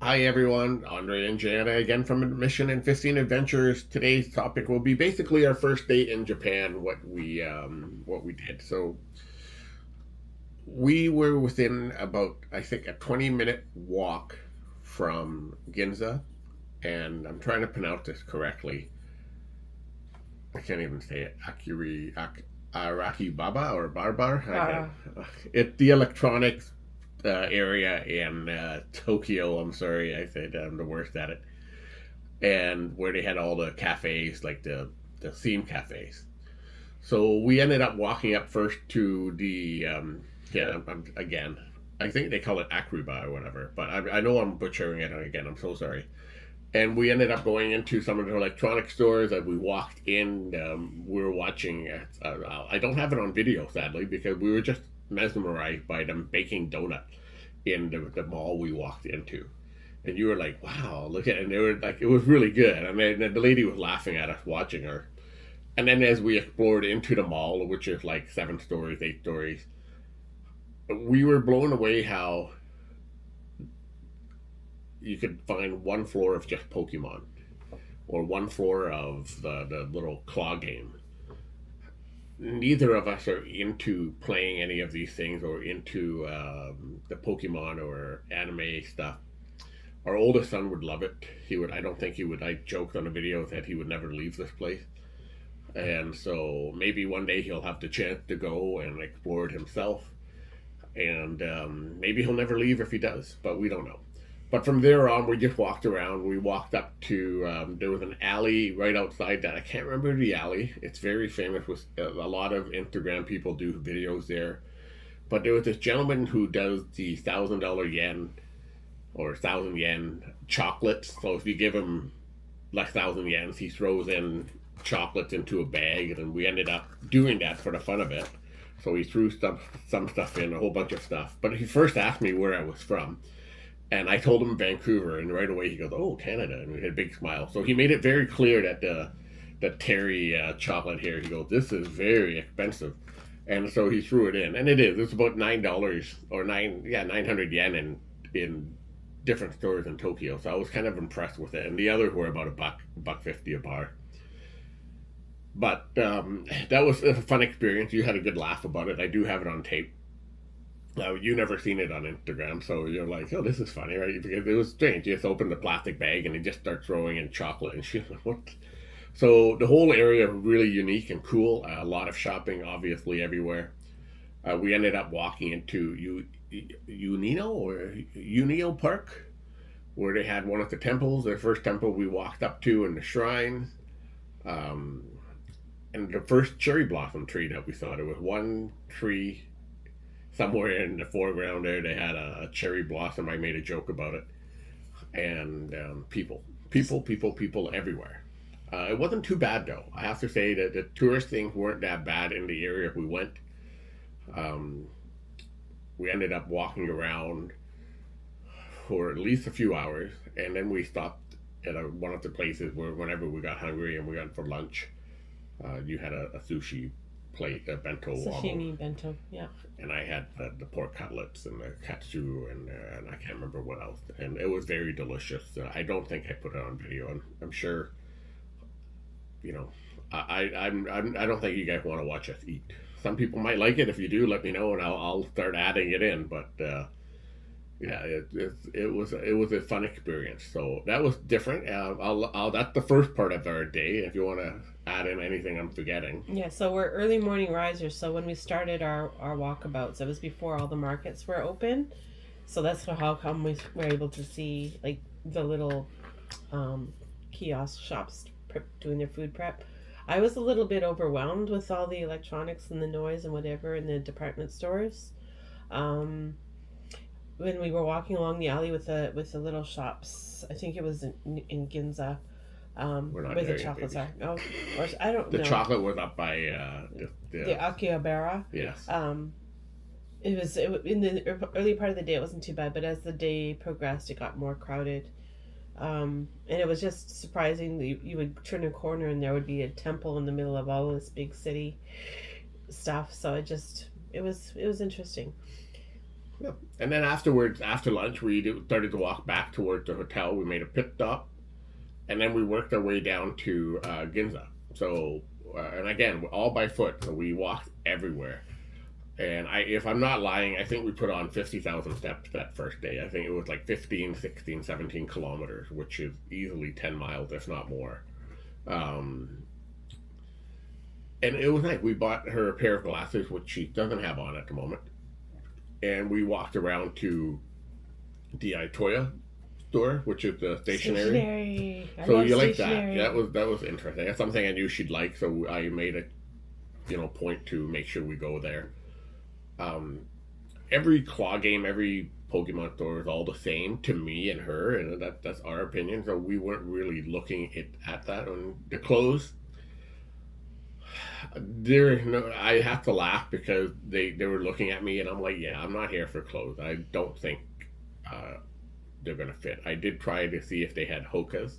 Hi everyone, Andre and Jana again from Mission and 15 Adventures. Today's topic will be basically our first date in Japan, what we did. So we were within about I think a 20-minute walk from Ginza, and I'm trying to pronounce this correctly. I can't even say it. Araki Baba or Barbar. I Uh, can't. It's the electronics area in Tokyo. I'm sorry, I said I'm the worst at it. And where they had all the cafes, like the theme cafes. So we ended up walking up first to the again. I think they call it Akriba or whatever, but I know I'm butchering it again. I'm so sorry. And we ended up going into some of the electronic stores. And we walked in. We were watching. I don't have it on video, sadly, because we were just mesmerized by them baking donuts in the mall we walked into. And you were like, "Wow, look at!" And they were like, it was really good. I mean, the lady was laughing at us watching her. And then as we explored into the mall, which is like 7 stories, 8 stories, we were blown away how you could find one floor of just Pokemon or one floor of the little claw game. Neither of us are into playing any of these things or into the Pokemon or anime stuff. Our oldest son would love it. He would. I don't think he would. I joked on a video that he would never leave this place, and so maybe one day he'll have the chance to go and explore it himself, and maybe he'll never leave if he does. But we don't know. But from there on, we just walked around. We walked up to there was an alley right outside that I can't remember the alley. It's very famous with a lot of Instagram people do videos there. But there was this gentleman who does the $1,000 yen or 1,000 yen chocolates. So if you give him like 1,000 yens, he throws in chocolates into a bag, and we ended up doing that for the fun of it. So he threw some stuff in, a whole bunch of stuff. But he first asked me where I was from, and I told him Vancouver, and right away he goes, "Oh, Canada," and we had a big smile. So he made it very clear that the Terry chocolate here, he goes, "This is very expensive." And so he threw it in, and it is. It's about $9 or 900 yen in different stores in Tokyo. So I was kind of impressed with it, and the others were about a buck 50 a bar. But that was a fun experience. You had a good laugh about it. I do have it on tape. You never seen it on Instagram, so you're like, "Oh, this is funny, right?" Because it was strange. You just open the plastic bag and he just starts throwing in chocolate and shit. What? So the whole area really unique and cool. A lot of shopping, obviously everywhere. We ended up walking into Unino or Unio Park, where they had one of the temples. Their first temple we walked up to, and the shrine, um, and the first cherry blossom tree that we saw. There was one tree somewhere in the foreground there. They had a cherry blossom. I made a joke about it, and people everywhere. It wasn't too bad though. I have to say that the tourist things weren't that bad in the area we went. Um, we ended up walking around for at least a few hours, and then we stopped at one of the places where whenever we got hungry and we went for lunch, you had a sushi plate, a bento almost, sashimi bento. Yeah. and I had the pork cutlets and the katsu and I can't remember what else, and it was very delicious. I don't think I put it on video. I'm sure, you know, I don't think you guys want to watch us eat. Some people might like it. If you do, let me know, and I'll start adding it in. But yeah, it was a fun experience. So that was different. That's the first part of our day. If you want to add in anything I'm forgetting. Yeah, so we're early morning risers. So when we started our walkabouts, it was before all the markets were open. So that's how come we were able to see like the little um, kiosk shops doing their food prep. I was a little bit overwhelmed with all the electronics and the noise and whatever in the department stores. Um, when we were walking along the alley with the little shops, I think it was in Ginza, We're not where the there yet, chocolates baby. are. Oh, or I don't The know. chocolate was up by The Akihabara. yes. Um, in the early part of the day. It wasn't too bad, but as the day progressed, it got more crowded. And it was just surprising that you would turn a corner and there would be a temple in the middle of all this big city stuff. So it was interesting. Yeah. And then afterwards, after lunch, started to walk back towards the hotel. We made a pit stop, and then we worked our way down to Ginza. So, and again, all by foot. So we walked everywhere. And if I'm not lying, I think we put on 50,000 steps that first day. I think it was like 15, 16, 17 kilometers, which is easily 10 miles, if not more. Um, and it was nice. We bought her a pair of glasses, which she doesn't have on at the moment. And we walked around to the Itoya store, which is the stationery. So you like that? Yeah, that was interesting. That's something I knew she'd like, so I made a point to make sure we go there. Every claw game, every Pokemon store is all the same to me and her, and that's our opinion. So we weren't really looking at that. On the clothes, I have to laugh because they were looking at me, and I'm like, yeah, I'm not here for clothes. I don't think they're gonna fit. I did try to see if they had Hokas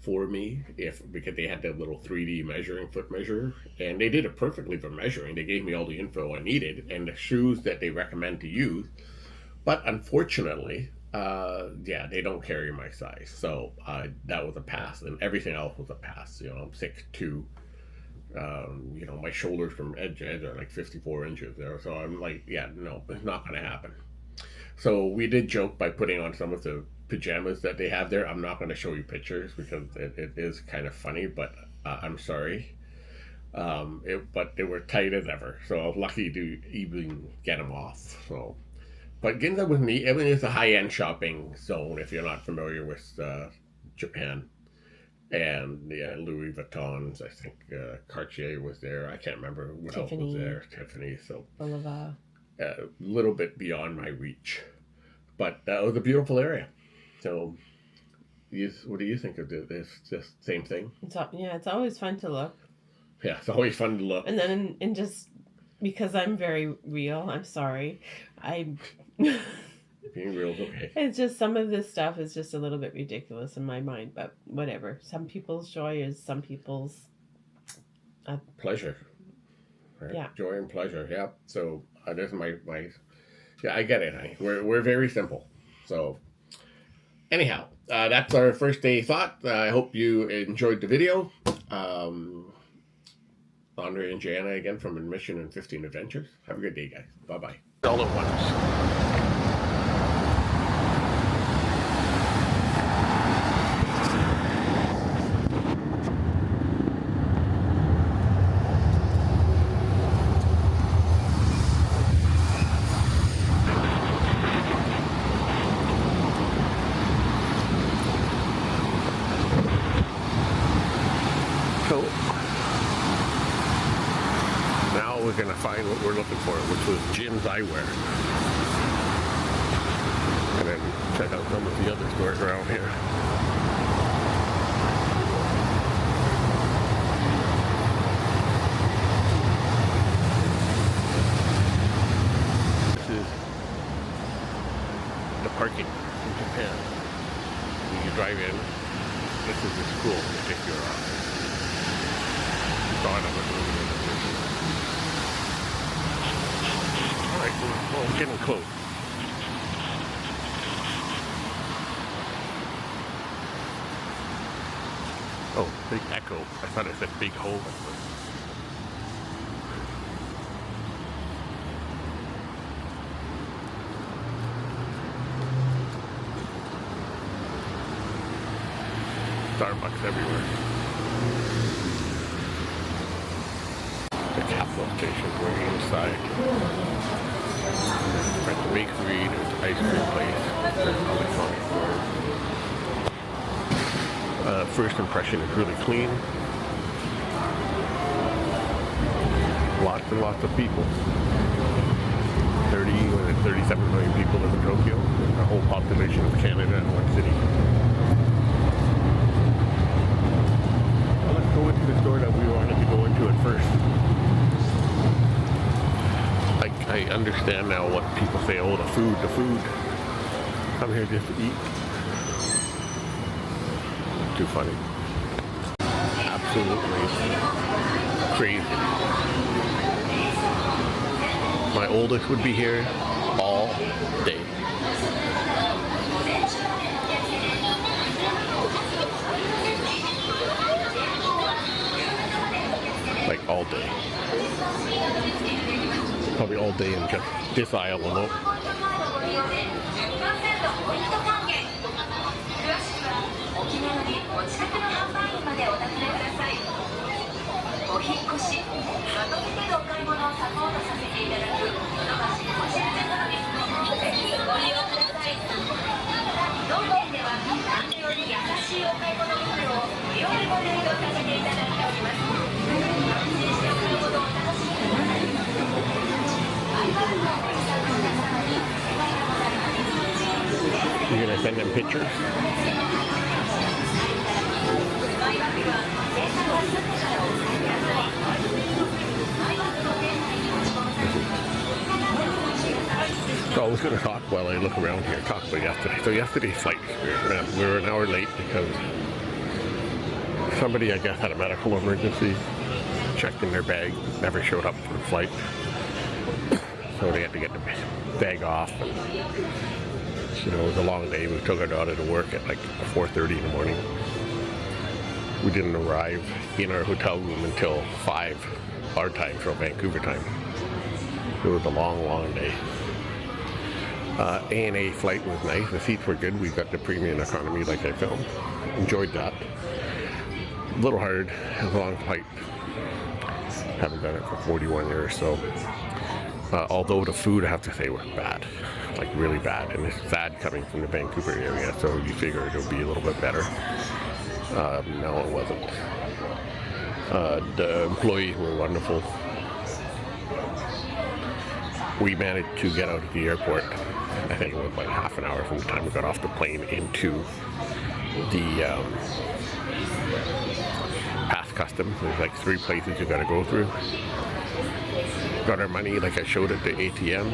for me, because they had that little 3D measuring foot measure, and they did it perfectly for measuring. They gave me all the info I needed and the shoes that they recommend to use, but unfortunately, they don't carry my size. So that was a pass, and everything else was a pass. I'm 6'2". My shoulders from edge to edge are like 54 inches there. So I'm like, yeah, no, it's not going to happen. So we did joke by putting on some of the pajamas that they have there. I'm not going to show you pictures because it is kind of funny, but I'm sorry. But they were tight as ever. So I was lucky to even get them off. So, but Ginza was neat. I mean, it's a high-end shopping zone if you're not familiar with Japan. And Louis Vuittons, I think Cartier was there. I can't remember what else was there. Tiffany. So a little bit beyond my reach, but that was a beautiful area. So, what do you think of this? It's just same thing. It's always fun to look. Yeah, it's always fun to look. And then, and just because I'm very real, I'm sorry, Being real is okay. It's just some of this stuff is just a little bit ridiculous in my mind, but whatever. Some people's joy is some people's pleasure. Right? Yeah, joy and pleasure. Yeah. So this is my. Yeah, I get it, honey. We're very simple. So anyhow, that's our first day thought. I hope you enjoyed the video. Andre and Jana again from Admission and 15 Adventures. Have a good day, guys. Bye bye. All at once. So now we're going to find what we're looking for, which was Jim's Eyewear. And then check out some of the other stores around here. This is the parking in Japan. When you drive in, this is the school to take your Alright, well, getting close. Oh, big echo. I thought it said big hole. Starbucks everywhere. The Capitol Station, we're inside. There's the bakery, there's the ice cream place, there's electronic stores. First impression is really clean. Lots and lots of people. 37 million people live in Tokyo. The whole population of Canada in one city. Well, let's go into the store that we wanted to go into at first. I understand now what people say, oh, the food. I'm here just to eat. Too funny. Absolutely crazy. My oldest would be here all day. Like all day. Probably all day in just this aisle alone. You're gonna send them pictures? So I was going to talk while I look around here, talk about yesterday. So yesterday's flight experience, we were an hour late because somebody, I guess, had a medical emergency, checked in their bag, never showed up for the flight. So they had to get the bag off. And, you know, it was a long day. We took our daughter to work at like 4:30 in the morning. We didn't arrive in our hotel room until 5 our time, so Vancouver time. It was a long, long day. ANA flight was nice. The seats were good. We got the premium economy like I filmed. Enjoyed that. A little hard. It was a long flight. Haven't done it for 41 years, so. Although the food, I have to say, was bad. Like really bad. And it's sad coming from the Vancouver area, so you figure it'll be a little bit better. No, it wasn't. The employees were wonderful. We managed to get out of the airport, I think it was like half an hour from the time we got off the plane into the past customs. There's like 3 places you gotta go through. Got our money like I showed at the ATM.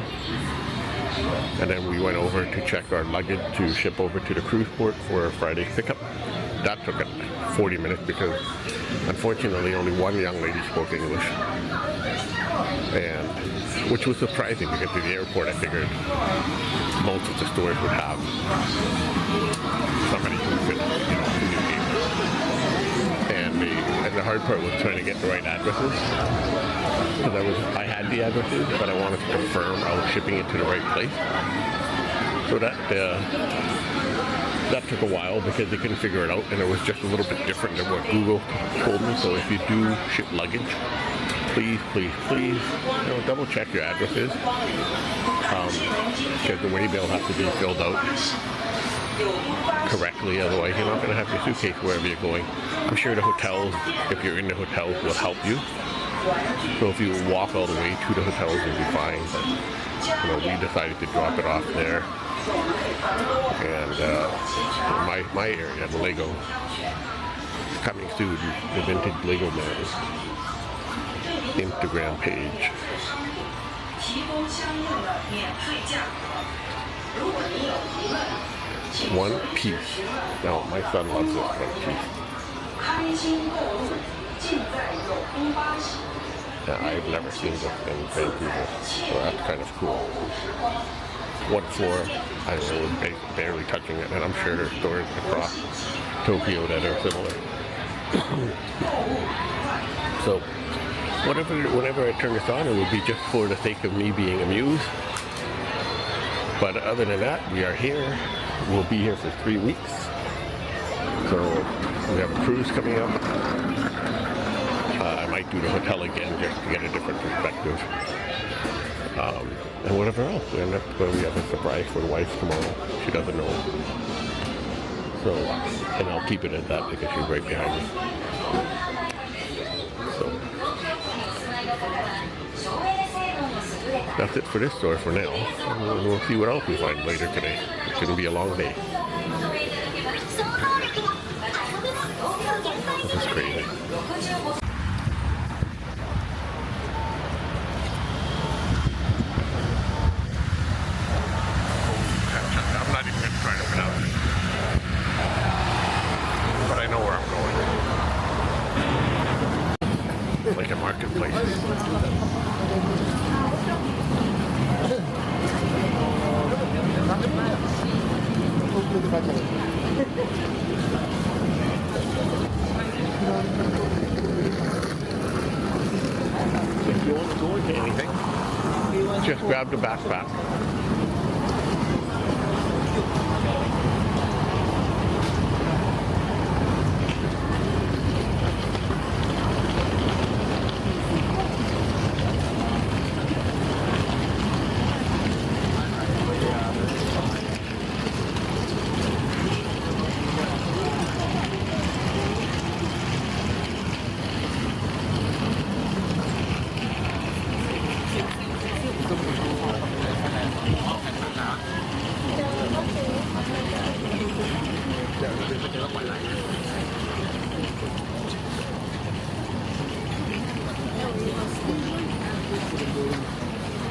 And then we went over to check our luggage to ship over to the cruise port for a Friday pickup. That took 40 minutes because unfortunately only one young lady spoke English. And which was surprising because at the airport I figured most of the stores would have somebody who could, you know, communicate. And the hard part was trying to get the right addresses. Because I had the addresses, but I wanted to confirm I was shipping it to the right place. So that took a while because they couldn't figure it out, and it was just a little bit different than what Google told me. So if you do ship luggage, please, you know, double check your addresses, because the way they'll have to be filled out correctly. Otherwise, you're not going to have your suitcase wherever you're going. I'm sure the hotels, if you're in the hotels, will help you. So if you walk all the way to the hotels, you'll be fine. But, you know, we decided to drop it off there. And my area, the Lego, coming soon, the Vintage Lego Man Instagram page. One Piece. Now, my son loves this One Piece. I've never seen this in Vancouver, so that's kind of cool. One floor, I don't know, barely touching it, and I'm sure there's stores across Tokyo that are similar. So, whenever I turn this on, it would be just for the sake of me being amused. But other than that, we are here. We'll be here for 3 weeks. So, we have a cruise coming up. I might do the hotel again just to get a different perspective. And whatever else. We have a surprise for the wife tomorrow. She doesn't know. So, and I'll keep it at that because she's right behind me. So, that's it for this store for now. We'll see what else we find later today. It's going to be a long day. This is crazy. I'm not even going to try to pronounce it. But I know where I'm going. Like a marketplace. If you want to go into anything, just grab the backpack.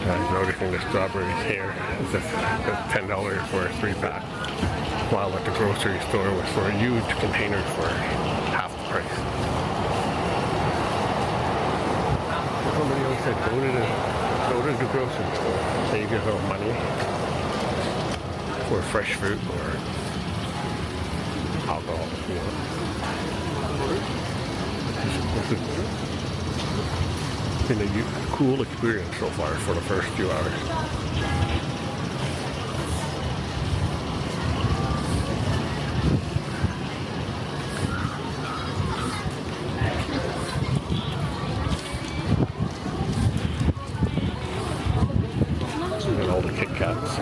I'm noticing the strawberries here. It's just $10 for a 3-pack. While at the grocery store was for a huge container for half the price. Somebody else said go to the grocery store. Save your little money for fresh fruit or alcohol if you want. It's been a cool experience so far for the first few hours. And all the Kit Kats.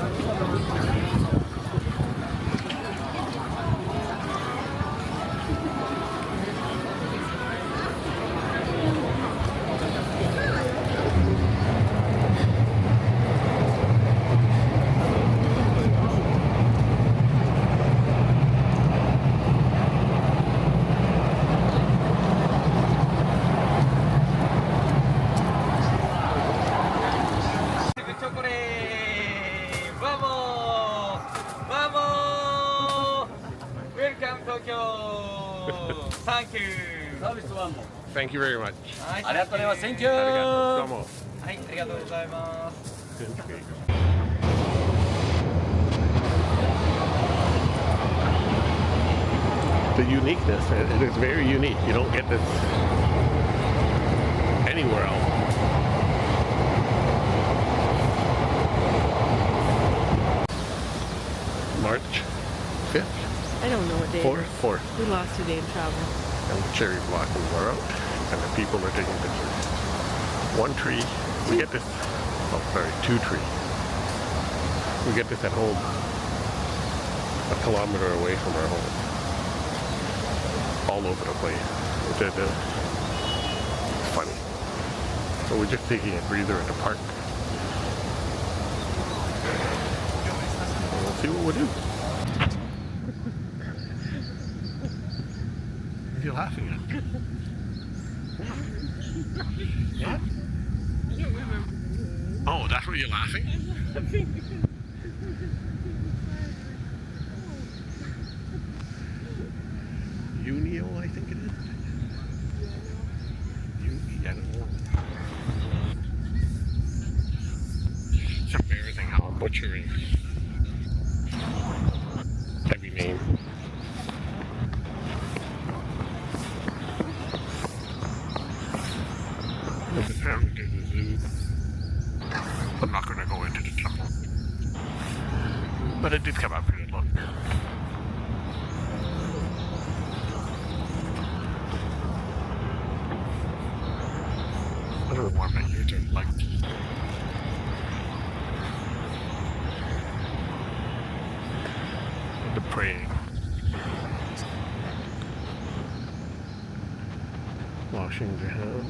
Thank you. Thank you very much. ありがとうございます。Thank you. ありがとう。どうも。はい、ありがとうございます。 The uniqueness, it is very unique. You don't get this anywhere else. March 5th? I don't know what day. 4th. We lost a day in travel. And the cherry blossoms are out, and the people are taking pictures. One tree, we get this, oh sorry, 2 trees. We get this at home, a kilometer away from our home. All over the place. It's funny. So we're just taking a breather at the park. And we'll see what we'll do. What are you laughing at? What? Oh, that's what you're laughing? Ueno, I think it is. I don't know. It's embarrassing how I'm butchering every name. Apparently there's a zoo. I'm not going to go into the temple. But it did come out pretty long. I don't know why my ears are like the praying. Washing their hands.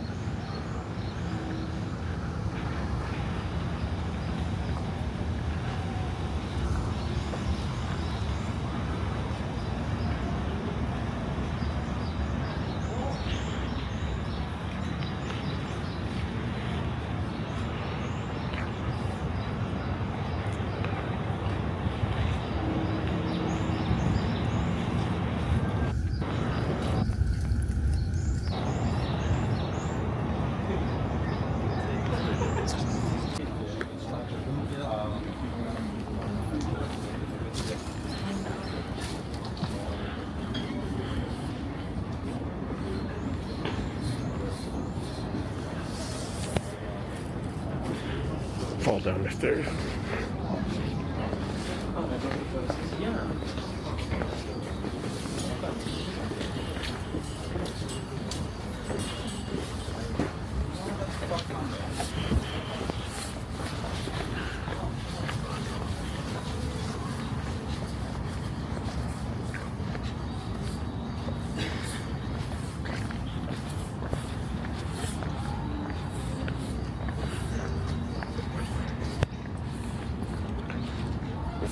fall down the stairs.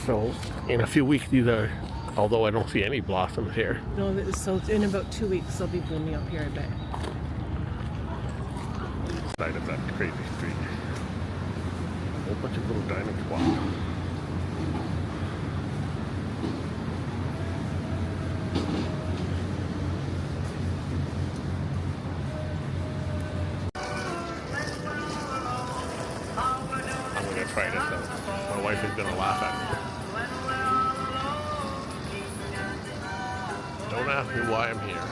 So in a few weeks, these are, although I don't see any blossoms here. No, so in about 2 weeks they'll be blooming up here, I bet. Side of that crazy street. A whole bunch of little diamond spots. I'm gonna try this out. My wife is gonna laugh at me. Don't ask me why I'm here.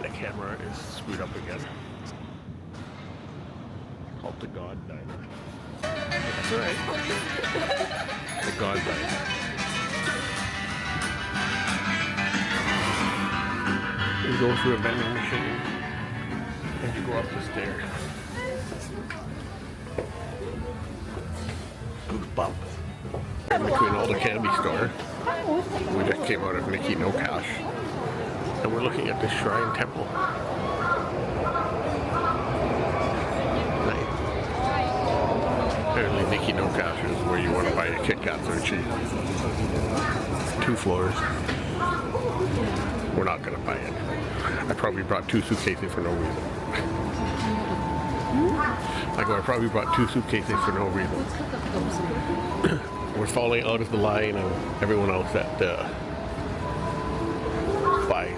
The camera is screwed up again. Called the God Diamond. That's right. The God Diamond. You go through a vending machine and you go up the stairs. Goosebumps. In between all the candy stores, we just came out of Mickey No Cash, and we're looking at the Shrine Temple. Nice. Apparently Mickey No Cash is where you want to buy your Kit Kats or cheap. 2 floors. We're not going to buy anything. I probably brought 2 suitcases for no reason. I probably brought 2 suitcases for no reason. We're falling out of the line of everyone else that buys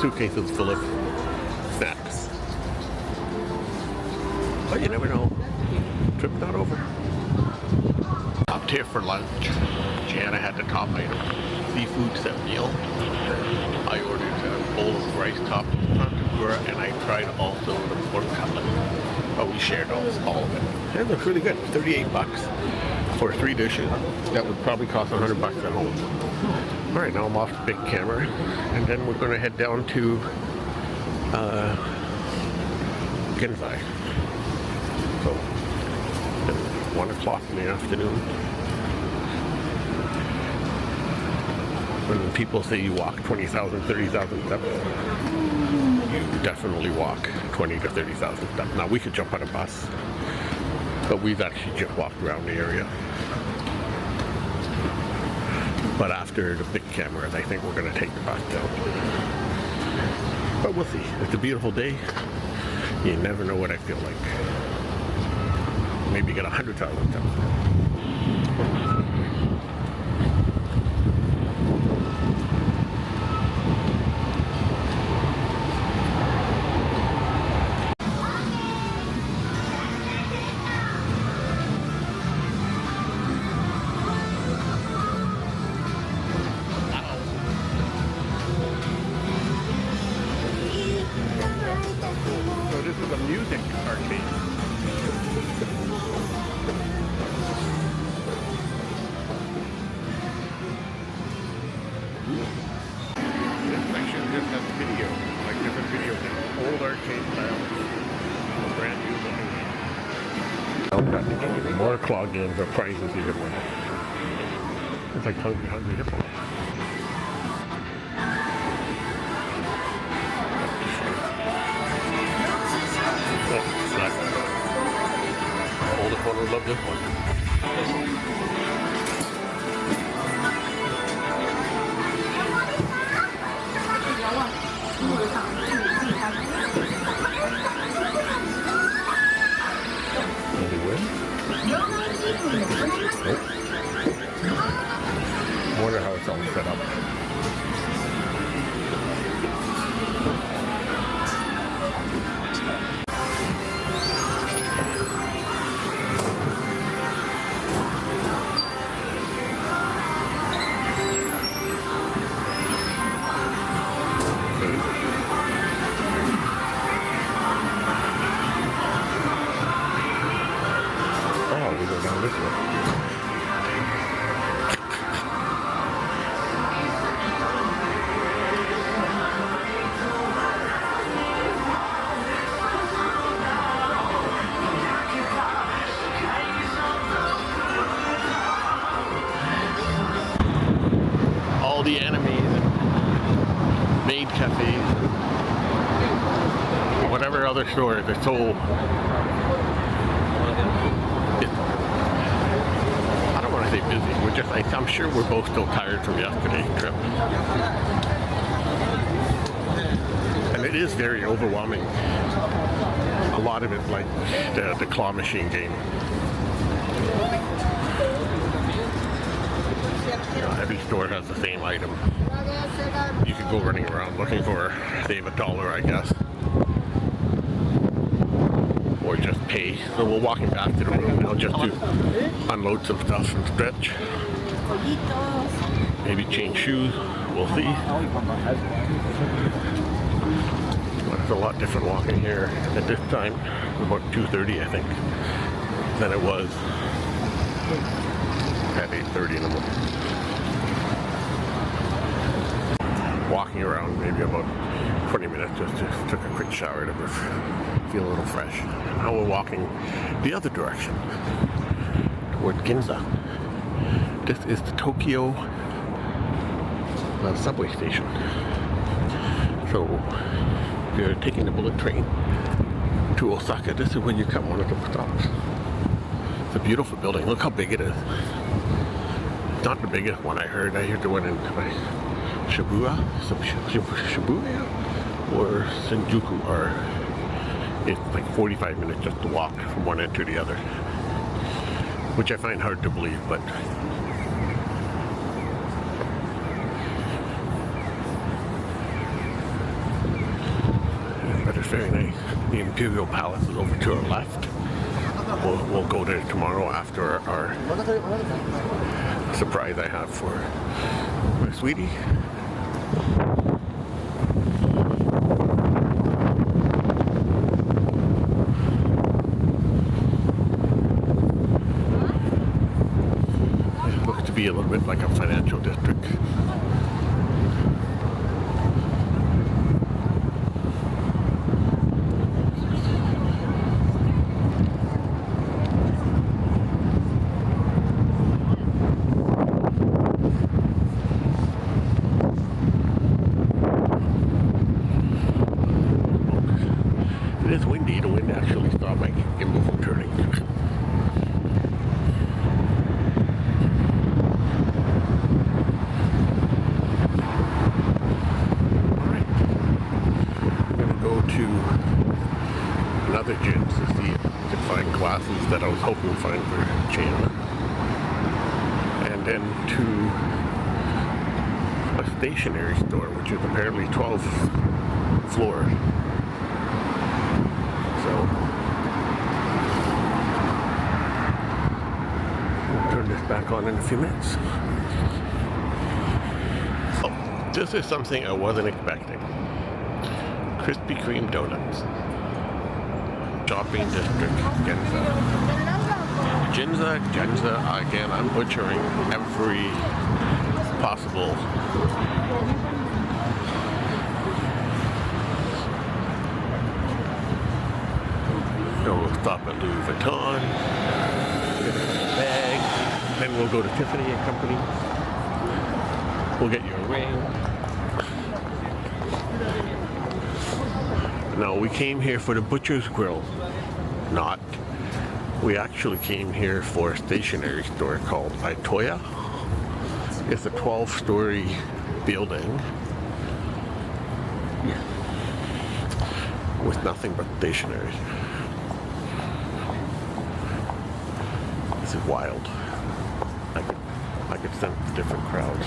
suitcases full of snacks. But you never know. Trip's not over. Stopped here for lunch. Jana had the top item, seafood set meal. I ordered a bowl of rice topped with tempura, and I tried also the pork cutlet. But we shared all of it. It looks really good. 38 bucks for 3 dishes. That would probably cost 100 bucks at home. All right, now I'm off the big camera, and then we're going to head down to Ginza. So, 1 o'clock in the afternoon. When people say you walk 20,000, 30,000 steps, you definitely walk 20 to 30,000 steps. Now, we could jump on a bus, but we've actually just walked around the area. But after the big cameras, I think we're going to take the bus down. But we'll see. It's a beautiful day. You never know what I feel like. Maybe get 100,000 steps. So this is a music arcade. This section just has video, like different video games. Old arcade style, brand new. More claw games or prizes even more. It's like Hungry Hippo. Older one would love this one. Maybe win? Nope. Wonder how it's all set up. around this way. All the enemies and maid cafes and whatever other stores are so I don't want to say busy. We're just like I'm sure we're both still tired from yesterday's trip. And it is very overwhelming. A lot of it like the claw machine game. You know, every store has the same item. You could go running around looking for, save $1, I guess. Or just pay. So we're walking back to the room now just to unload some stuff and stretch. Maybe change shoes. We'll see. But it's a lot different walking here at this time, about 2:30 I think, than it was at 8:30 in the morning. Walking around maybe about 20 minutes, just took a quick shower to feel a little fresh. Now we're walking the other direction, toward Ginza. This is the Tokyo subway station. So if you're taking the bullet train to Osaka, this is when you come one of the stops. It's a beautiful building. Look how big it is. It's not the biggest one I heard. I heard the one in Shibuya or Shinjuku are it's like 45 minutes just to walk from one end to the other, which I find hard to believe, but it's very nice. The Imperial Palace is over to our left. We'll go there tomorrow after our surprise I have for my sweetie. It looks to be a little bit like a financial district. It is windy. The wind actually stopped my gimbal from turning. Alright. I'm going to go to another gym to see if I can find glasses that I was hoping to find for Chandler. And then to a stationery store, which is apparently 12 floors. We'll turn this back on in a few minutes. Oh, this is something I wasn't expecting. Krispy Kreme donuts. Shopping district, Ginza. Again, I'm butchering every possible we'll stop at Louis Vuitton, get a bag, then we'll go to Tiffany and Company. We'll get you a ring. No, we came here for the Butcher's Grill. Not. We actually came here for a stationery store called Itoya. It's a 12-story building with nothing but stationery. This is wild. I could sense different crowds.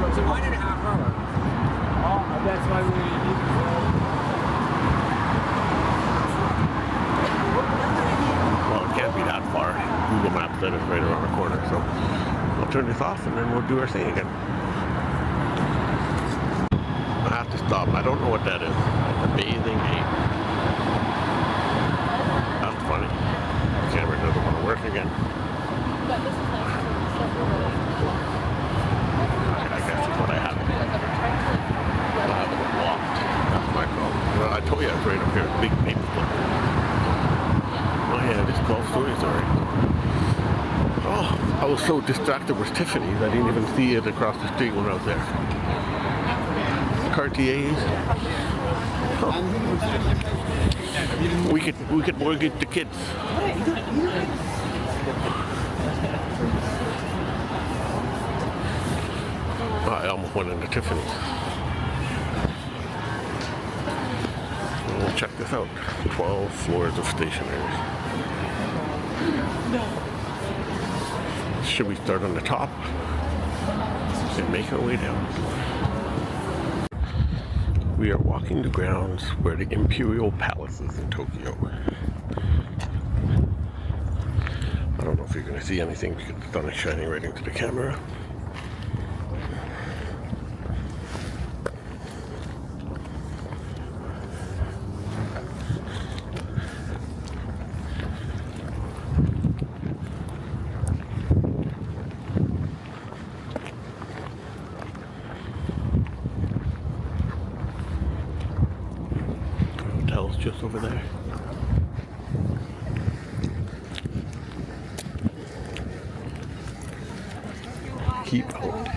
It's a 1.5 hour. Oh, that's why we need Well, it can't be that far. Google Maps said it's right around the corner, so I'll turn this off and then we'll do our thing again. I have stop. I don't know what that is. The bathing ape. That's funny. The camera doesn't want to work again. I guess that's what I have. I haven't walked. That's my problem. Well, I told you I was right up here. Big paper clip. Oh yeah, this 12 stories already. Oh, I was so distracted with Tiffany's, I didn't even see it across the street when I was there. Cartiers. Oh. We could mortgage the kids. Oh, I almost went into Tiffany's. Well, check this out. 12 floors of stationery. Should we start on the top and make our way down? We are walking the grounds where the Imperial Palace is in Tokyo. I don't know if you're going to see anything because the sun is shining right into the camera. Hotel's just over there. Keep out.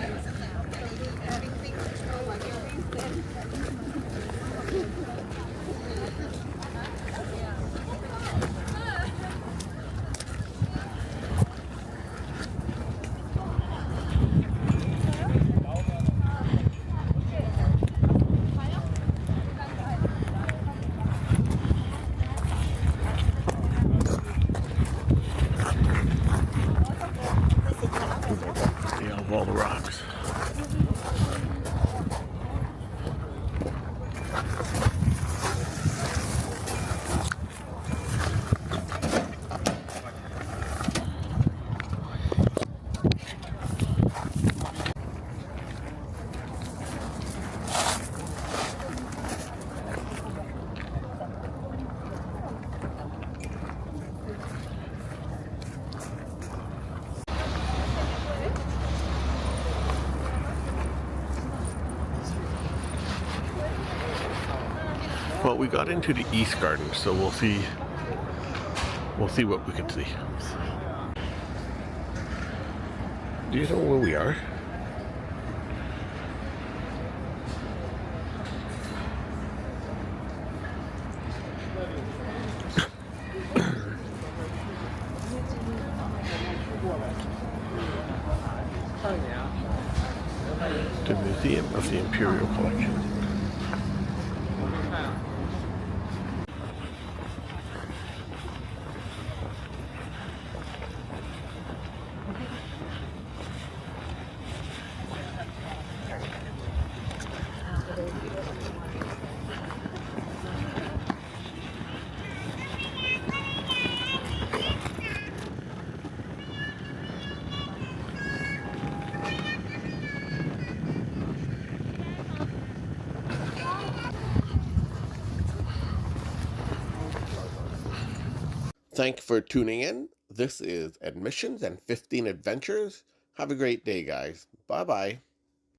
Yeah, of all the rocks. Well, we got into the East Garden, so we'll see what we can see. Do you know where we are? The Museum of the Imperial Collection. Thank you for tuning in. This is Admissions and 15 Adventures. Have a great day, guys. Bye-bye.